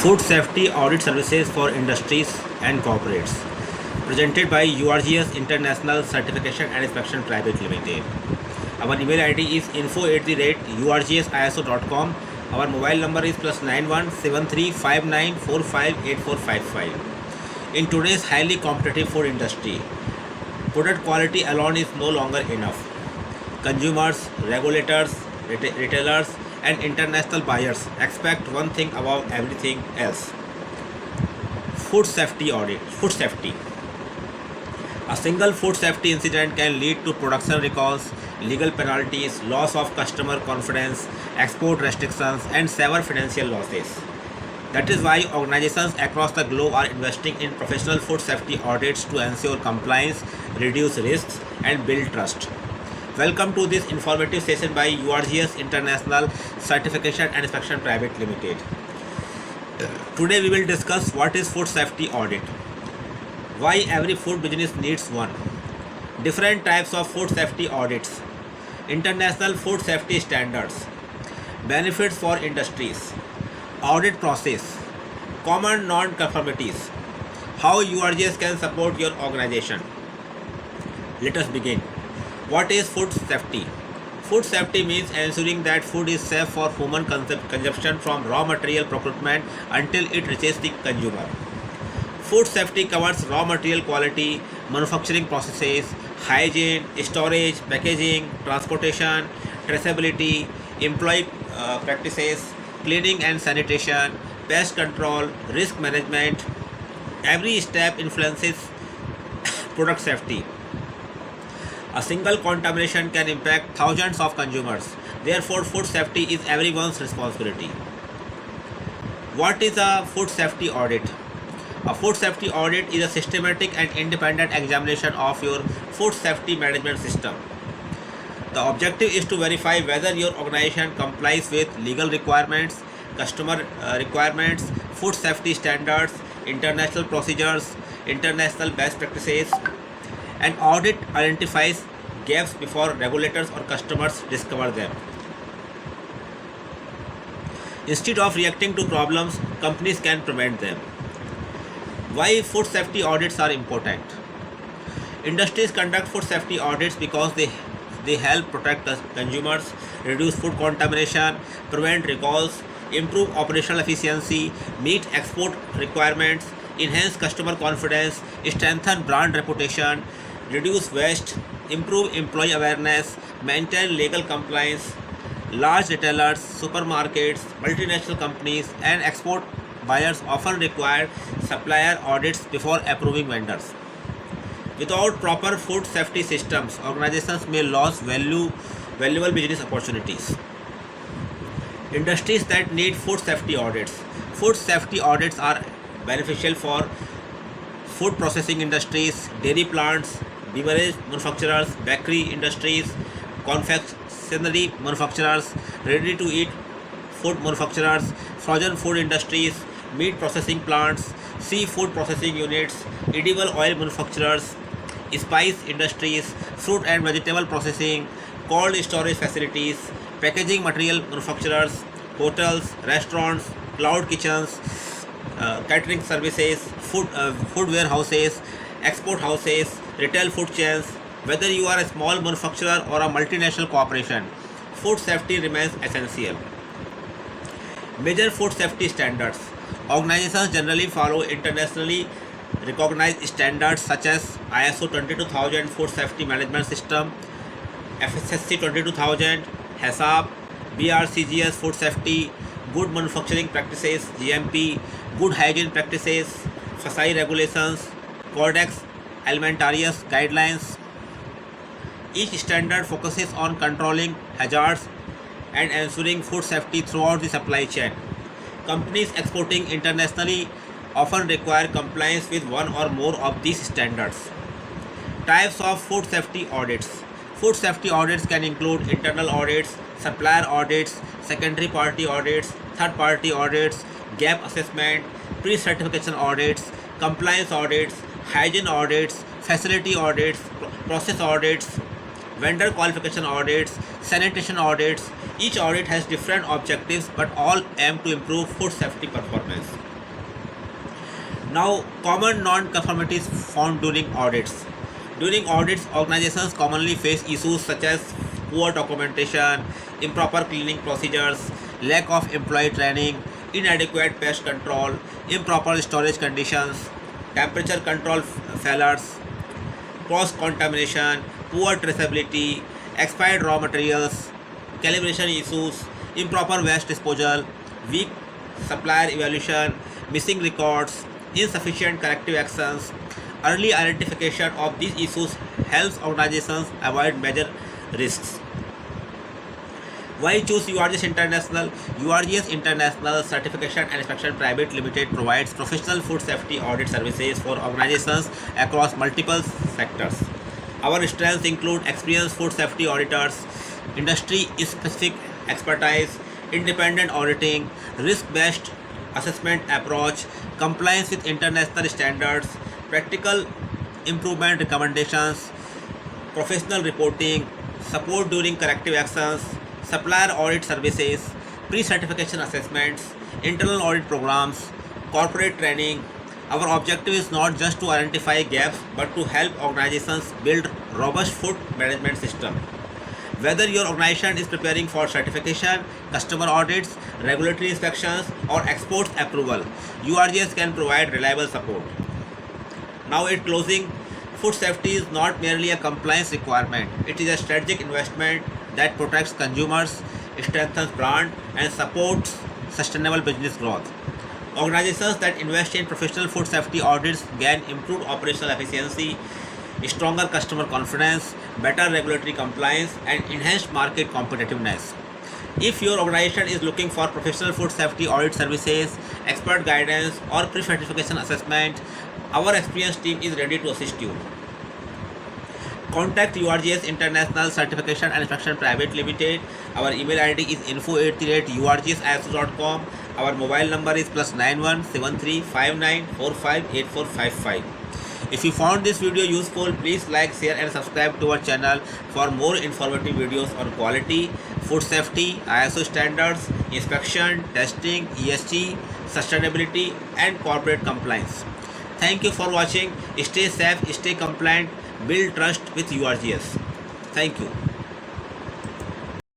Food Safety Audit Services for Industries and Corporates, presented by URGS International Certification and Inspection Private Limited. Our email ID is info@urgsiso.com. Our mobile number is +91 7359458455. In today's highly competitive food industry, product quality alone is no longer enough. Consumers, regulators, retailers, and international buyers expect one thing above everything else: food safety audit. Food safety. A single food safety incident can lead to production recalls, legal penalties, loss of customer confidence, export restrictions, and severe financial losses. That is why organizations across the globe are investing in professional food safety audits to ensure compliance, reduce risks, and build trust. Welcome to this informative session by URGS International Certification and Inspection Private Limited. Today we will discuss what is food safety audit, why every food business needs one, different types of food safety audits, international food safety standards, benefits for industries, audit process, common non-conformities, how URGS can support your organization. Let us begin. What is food safety? Food safety means ensuring that food is safe for human consumption from raw material procurement until it reaches the consumer. Food safety covers raw material quality, manufacturing processes, hygiene, storage, packaging, transportation, traceability, employee practices, cleaning and sanitation, pest control, risk management. Every step influences product safety. A single contamination can impact thousands of consumers. Therefore, food safety is everyone's responsibility. What is a food safety audit? A food safety audit is a systematic and independent examination of your food safety management system. The objective is to verify whether your organization complies with legal requirements, customer requirements, food safety standards, international procedures, international best practices. An audit identifies gaps before regulators or customers discover them. Instead of reacting to problems, companies can prevent them. Why food safety audits are important? Industries conduct food safety audits because they help protect the consumers, reduce food contamination, prevent recalls, improve operational efficiency, meet export requirements, enhance customer confidence, strengthen brand reputation, reduce waste, improve employee awareness, maintain legal compliance. Large retailers, supermarkets, multinational companies, and export buyers often require supplier audits before approving vendors. Without proper food safety systems, organizations may lose valuable business opportunities. Industries that need food safety audits. Food safety audits are beneficial for food processing industries, dairy plants, beverage manufacturers, bakery industries, confectionery manufacturers, ready-to-eat food manufacturers, frozen food industries, meat processing plants, seafood processing units, edible oil manufacturers, spice industries, fruit and vegetable processing, cold storage facilities, packaging material manufacturers, hotels, restaurants, cloud kitchens, catering services, food warehouses, export houses, retail food chains. Whether you are a small manufacturer or a multinational corporation, food safety remains essential. Major food safety standards. Organizations generally follow internationally recognized standards such as ISO 22000 Food Safety Management System, FSSC 22000, HACCP, BRCGS Food Safety, Good Manufacturing Practices (GMP), Good Hygiene Practices, FSSAI regulations, Codex Alimentarius guidelines. Each standard focuses on controlling hazards and ensuring food safety throughout the supply chain. Companies exporting internationally often require compliance with one or more of these standards. Types of food safety audits. Food safety audits can include internal audits, supplier audits, secondary party audits, third party audits, gap assessment, pre-certification audits, compliance audits, hygiene audits, facility audits, process audits, vendor qualification audits, sanitation audits. Each audit has different objectives but all aim to improve food safety performance. Now, common non-conformities found during audits. During audits, organizations commonly face issues such as poor documentation, improper cleaning procedures, lack of employee training, inadequate pest control, improper storage conditions, temperature control failures, cross contamination, poor traceability, expired raw materials, calibration issues, improper waste disposal, weak supplier evaluation, missing records, insufficient corrective actions. Early identification of these issues helps organizations avoid major risks. Why choose URGS International? URGS International Certification and Inspection Private Limited provides professional food safety audit services for organizations across multiple sectors. Our strengths include experienced food safety auditors, industry-specific expertise, independent auditing, risk-based assessment approach, compliance with international standards, practical improvement recommendations, professional reporting, support during corrective actions, supplier audit services, pre-certification assessments, internal audit programs, corporate training. Our objective is not just to identify gaps but to help organizations build robust food management system. Whether your organization is preparing for certification, customer audits, regulatory inspections, or exports approval, URGS can provide reliable support. Now, in closing, food safety is not merely a compliance requirement, it is a strategic investment that protects consumers, strengthens brand, and supports sustainable business growth. Organizations that invest in professional food safety audits gain improved operational efficiency, stronger customer confidence, better regulatory compliance, and enhanced market competitiveness. If your organization is looking for professional food safety audit services, expert guidance, or pre-certification assessment, our experienced team is ready to assist you. Contact URGS International Certification and Inspection Private Limited. Our email ID is info@urgsiso.com. Our mobile number is +91 7359458455. If you found this video useful, please like, share and subscribe to our channel for more informative videos on quality, food safety, ISO standards, inspection, testing, ESG, sustainability and corporate compliance. Thank you for watching. Stay safe, stay compliant, build trust with URGS. Thank you.